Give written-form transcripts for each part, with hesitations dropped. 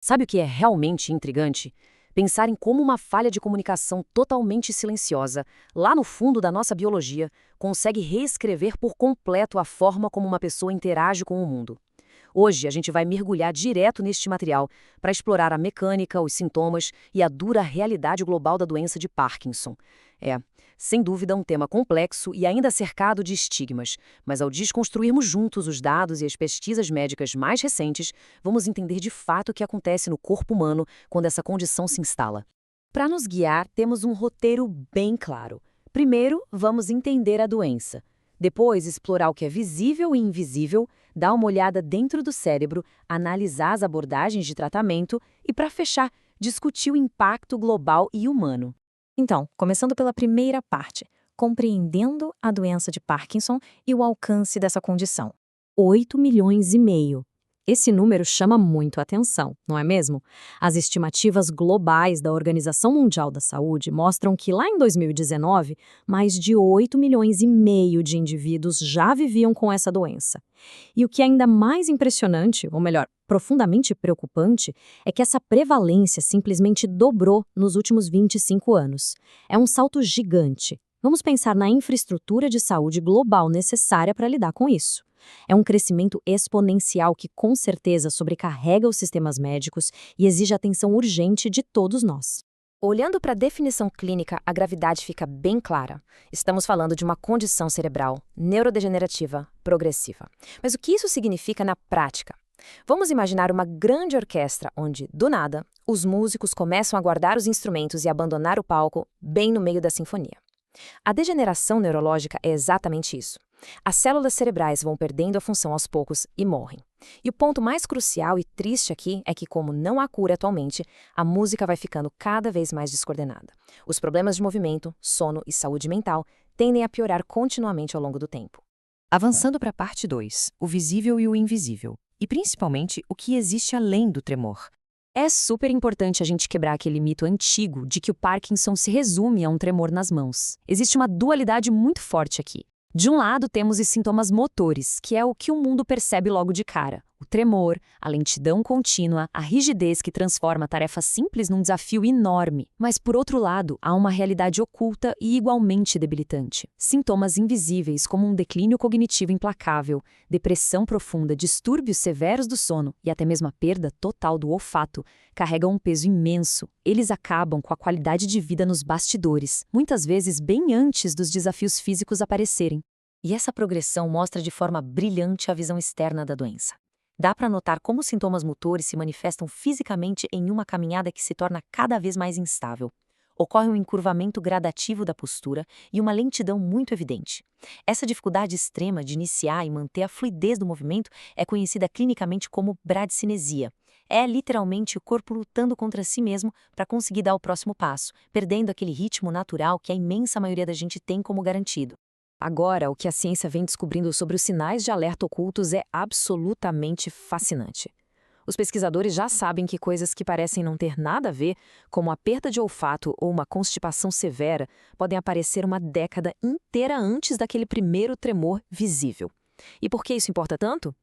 Sabe o que é realmente intrigante? Pensar em como uma falha de comunicação totalmente silenciosa, lá no fundo da nossa biologia, consegue reescrever por completo a forma como uma pessoa interage com o mundo. Hoje, a gente vai mergulhar direto neste material para explorar a mecânica, os sintomas e a dura realidade global da doença de Parkinson. É, sem dúvida, um tema complexo e ainda cercado de estigmas, mas ao desconstruirmos juntos os dados e as pesquisas médicas mais recentes, vamos entender de fato o que acontece no corpo humano quando essa condição se instala. Para nos guiar, temos um roteiro bem claro. Primeiro, vamos entender a doença. Depois, explorar o que é visível e invisível, dar uma olhada dentro do cérebro, analisar as abordagens de tratamento e, para fechar, discutir o impacto global e humano. Então, começando pela primeira parte, compreendendo a doença de Parkinson e o alcance dessa condição. 8,5 milhões. Esse número chama muito a atenção, não é mesmo? As estimativas globais da Organização Mundial da Saúde mostram que lá em 2019, mais de 8,5 milhões de indivíduos já viviam com essa doença. E o que é ainda mais impressionante, ou melhor, profundamente preocupante, é que essa prevalência simplesmente dobrou nos últimos 25 anos. É um salto gigante. Vamos pensar na infraestrutura de saúde global necessária para lidar com isso. É um crescimento exponencial que, com certeza, sobrecarrega os sistemas médicos e exige atenção urgente de todos nós. Olhando para a definição clínica, a gravidade fica bem clara. Estamos falando de uma condição cerebral neurodegenerativa progressiva. Mas o que isso significa na prática? Vamos imaginar uma grande orquestra onde, do nada, os músicos começam a guardar os instrumentos e abandonar o palco bem no meio da sinfonia. A degeneração neurológica é exatamente isso. As células cerebrais vão perdendo a função aos poucos e morrem. E o ponto mais crucial e triste aqui é que, como não há cura atualmente, a música vai ficando cada vez mais descoordenada. Os problemas de movimento, sono e saúde mental tendem a piorar continuamente ao longo do tempo. Avançando para a parte 2, o visível e o invisível, e principalmente o que existe além do tremor. É super importante a gente quebrar aquele mito antigo de que o Parkinson se resume a um tremor nas mãos. Existe uma dualidade muito forte aqui. De um lado, temos os sintomas motores, que é o que o mundo percebe logo de cara. O tremor, a lentidão contínua, a rigidez que transforma tarefas simples num desafio enorme. Mas, por outro lado, há uma realidade oculta e igualmente debilitante. Sintomas invisíveis, como um declínio cognitivo implacável, depressão profunda, distúrbios severos do sono e até mesmo a perda total do olfato, carregam um peso imenso. Eles acabam com a qualidade de vida nos bastidores, muitas vezes bem antes dos desafios físicos aparecerem. E essa progressão mostra de forma brilhante a visão externa da doença. Dá para notar como os sintomas motores se manifestam fisicamente em uma caminhada que se torna cada vez mais instável. Ocorre um encurvamento gradativo da postura e uma lentidão muito evidente. Essa dificuldade extrema de iniciar e manter a fluidez do movimento é conhecida clinicamente como bradicinesia. É literalmente o corpo lutando contra si mesmo para conseguir dar o próximo passo, perdendo aquele ritmo natural que a imensa maioria da gente tem como garantido. Agora, o que a ciência vem descobrindo sobre os sinais de alerta ocultos é absolutamente fascinante. Os pesquisadores já sabem que coisas que parecem não ter nada a ver, como a perda de olfato ou uma constipação severa, podem aparecer uma década inteira antes daquele primeiro tremor visível. E por que isso importa tanto?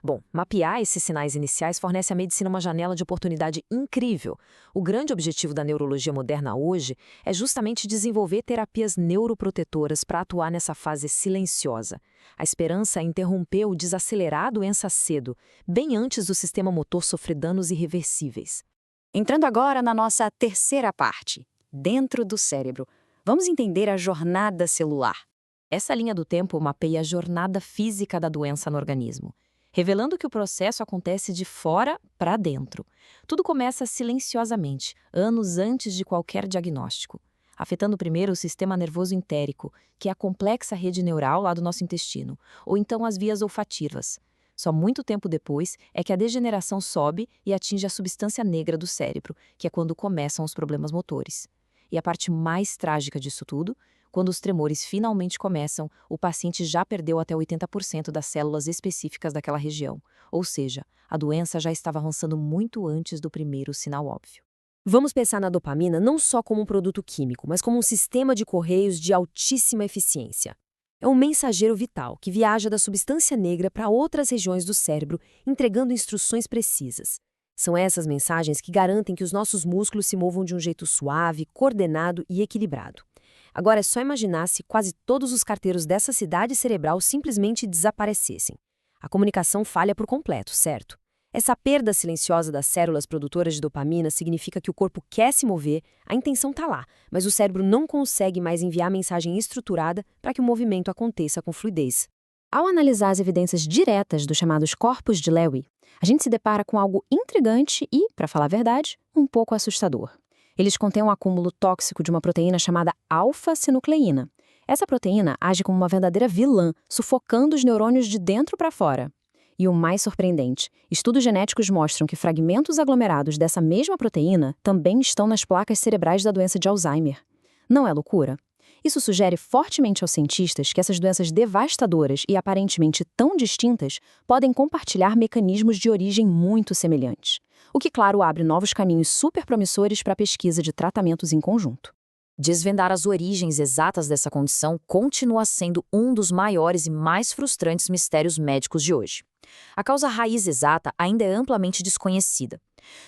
Bom, mapear esses sinais iniciais fornece à medicina uma janela de oportunidade incrível. O grande objetivo da neurologia moderna hoje é justamente desenvolver terapias neuroprotetoras para atuar nessa fase silenciosa. A esperança é interromper ou desacelerar a doença cedo, bem antes do sistema motor sofrer danos irreversíveis. Entrando agora na nossa terceira parte, dentro do cérebro, vamos entender a jornada celular. Essa linha do tempo mapeia a jornada física da doença no organismo, revelando que o processo acontece de fora para dentro. Tudo começa silenciosamente, anos antes de qualquer diagnóstico, afetando primeiro o sistema nervoso entérico, que é a complexa rede neural lá do nosso intestino, ou então as vias olfativas. Só muito tempo depois é que a degeneração sobe e atinge a substância negra do cérebro, que é quando começam os problemas motores. E a parte mais trágica disso tudo: quando os tremores finalmente começam, o paciente já perdeu até 80% das células específicas daquela região. Ou seja, a doença já estava avançando muito antes do primeiro sinal óbvio. Vamos pensar na dopamina não só como um produto químico, mas como um sistema de correios de altíssima eficiência. É um mensageiro vital que viaja da substância negra para outras regiões do cérebro, entregando instruções precisas. São essas mensagens que garantem que os nossos músculos se movam de um jeito suave, coordenado e equilibrado. Agora é só imaginar se quase todos os carteiros dessa cidade cerebral simplesmente desaparecessem. A comunicação falha por completo, certo? Essa perda silenciosa das células produtoras de dopamina significa que o corpo quer se mover, a intenção está lá, mas o cérebro não consegue mais enviar a mensagem estruturada para que o movimento aconteça com fluidez. Ao analisar as evidências diretas dos chamados corpos de Lewy, a gente se depara com algo intrigante e, para falar a verdade, um pouco assustador. Eles contêm um acúmulo tóxico de uma proteína chamada alfa-sinucleína. Essa proteína age como uma verdadeira vilã, sufocando os neurônios de dentro para fora. E o mais surpreendente, estudos genéticos mostram que fragmentos aglomerados dessa mesma proteína também estão nas placas cerebrais da doença de Alzheimer. Não é loucura? Isso sugere fortemente aos cientistas que essas doenças devastadoras e aparentemente tão distintas podem compartilhar mecanismos de origem muito semelhantes. O que, claro, abre novos caminhos super promissores para a pesquisa de tratamentos em conjunto. Desvendar as origens exatas dessa condição continua sendo um dos maiores e mais frustrantes mistérios médicos de hoje. A causa raiz exata ainda é amplamente desconhecida.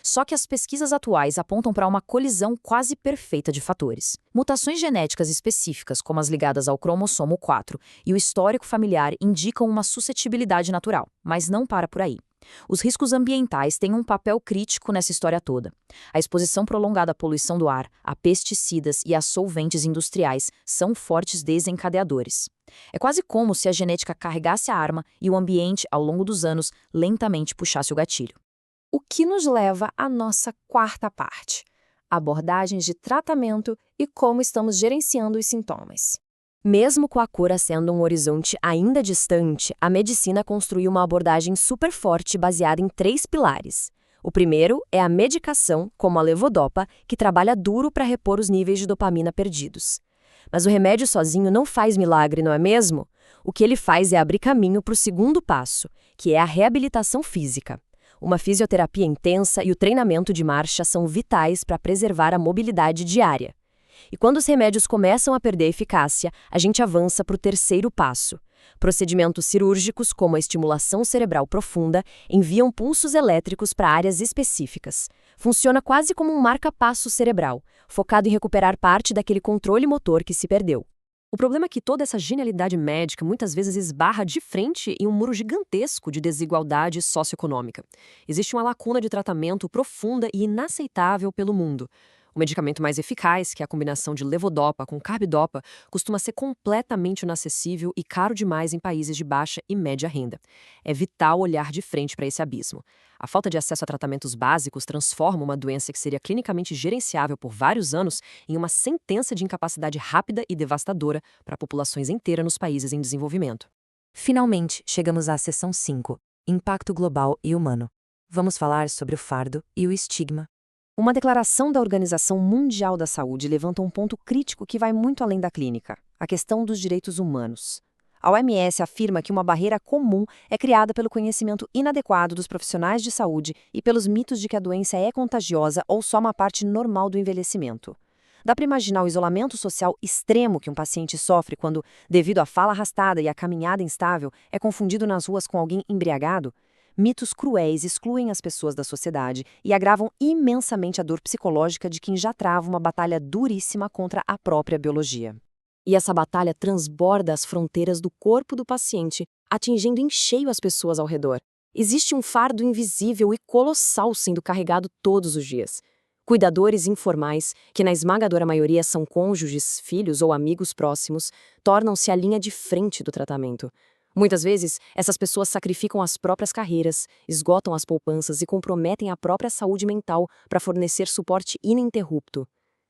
Só que as pesquisas atuais apontam para uma colisão quase perfeita de fatores. Mutações genéticas específicas, como as ligadas ao cromossomo 4 e o histórico familiar, indicam uma suscetibilidade natural, mas não para por aí. Os riscos ambientais têm um papel crítico nessa história toda. A exposição prolongada à poluição do ar, a pesticidas e a solventes industriais são fortes desencadeadores. É quase como se a genética carregasse a arma e o ambiente, ao longo dos anos, lentamente puxasse o gatilho. O que nos leva à nossa quarta parte: abordagens de tratamento e como estamos gerenciando os sintomas. Mesmo com a cura sendo um horizonte ainda distante, a medicina construiu uma abordagem super forte baseada em 3 pilares. O primeiro é a medicação, como a levodopa, que trabalha duro para repor os níveis de dopamina perdidos. Mas o remédio sozinho não faz milagre, não é mesmo? O que ele faz é abrir caminho para o segundo passo, que é a reabilitação física. Uma fisioterapia intensa e o treinamento de marcha são vitais para preservar a mobilidade diária. E quando os remédios começam a perder eficácia, a gente avança para o terceiro passo. Procedimentos cirúrgicos, como a estimulação cerebral profunda, enviam pulsos elétricos para áreas específicas. Funciona quase como um marca-passo cerebral, focado em recuperar parte daquele controle motor que se perdeu. O problema é que toda essa genialidade médica muitas vezes esbarra de frente em um muro gigantesco de desigualdade socioeconômica. Existe uma lacuna de tratamento profunda e inaceitável pelo mundo. O medicamento mais eficaz, que é a combinação de levodopa com carbidopa, costuma ser completamente inacessível e caro demais em países de baixa e média renda. É vital olhar de frente para esse abismo. A falta de acesso a tratamentos básicos transforma uma doença que seria clinicamente gerenciável por vários anos em uma sentença de incapacidade rápida e devastadora para populações inteiras nos países em desenvolvimento. Finalmente, chegamos à seção 5, Impacto Global e Humano. Vamos falar sobre o fardo e o estigma. Uma declaração da Organização Mundial da Saúde levanta um ponto crítico que vai muito além da clínica: a questão dos direitos humanos. A OMS afirma que uma barreira comum é criada pelo conhecimento inadequado dos profissionais de saúde e pelos mitos de que a doença é contagiosa ou só uma parte normal do envelhecimento. Dá para imaginar o isolamento social extremo que um paciente sofre quando, devido à fala arrastada e à caminhada instável, é confundido nas ruas com alguém embriagado? Mitos cruéis excluem as pessoas da sociedade e agravam imensamente a dor psicológica de quem já trava uma batalha duríssima contra a própria biologia. E essa batalha transborda as fronteiras do corpo do paciente, atingindo em cheio as pessoas ao redor. Existe um fardo invisível e colossal sendo carregado todos os dias. Cuidadores informais, que na esmagadora maioria são cônjuges, filhos ou amigos próximos, tornam-se a linha de frente do tratamento. Muitas vezes, essas pessoas sacrificam as próprias carreiras, esgotam as poupanças e comprometem a própria saúde mental para fornecer suporte ininterrupto.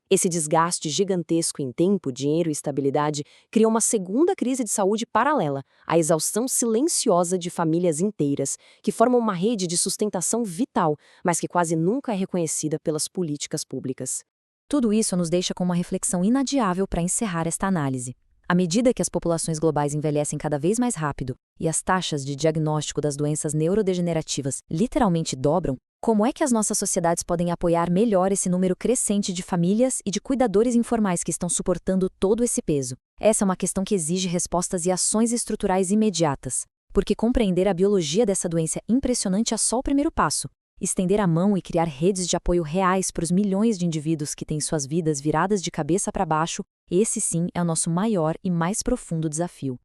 Esse desgaste gigantesco em tempo, dinheiro e estabilidade cria uma segunda crise de saúde paralela, a exaustão silenciosa de famílias inteiras, que formam uma rede de sustentação vital, mas que quase nunca é reconhecida pelas políticas públicas. Tudo isso nos deixa com uma reflexão inadiável para encerrar esta análise. À medida que as populações globais envelhecem cada vez mais rápido e as taxas de diagnóstico das doenças neurodegenerativas literalmente dobram, como é que as nossas sociedades podem apoiar melhor esse número crescente de famílias e de cuidadores informais que estão suportando todo esse peso? Essa é uma questão que exige respostas e ações estruturais imediatas, porque compreender a biologia dessa doença impressionante é só o primeiro passo. Estender a mão e criar redes de apoio reais para os milhões de indivíduos que têm suas vidas viradas de cabeça para baixo, esse sim é o nosso maior e mais profundo desafio.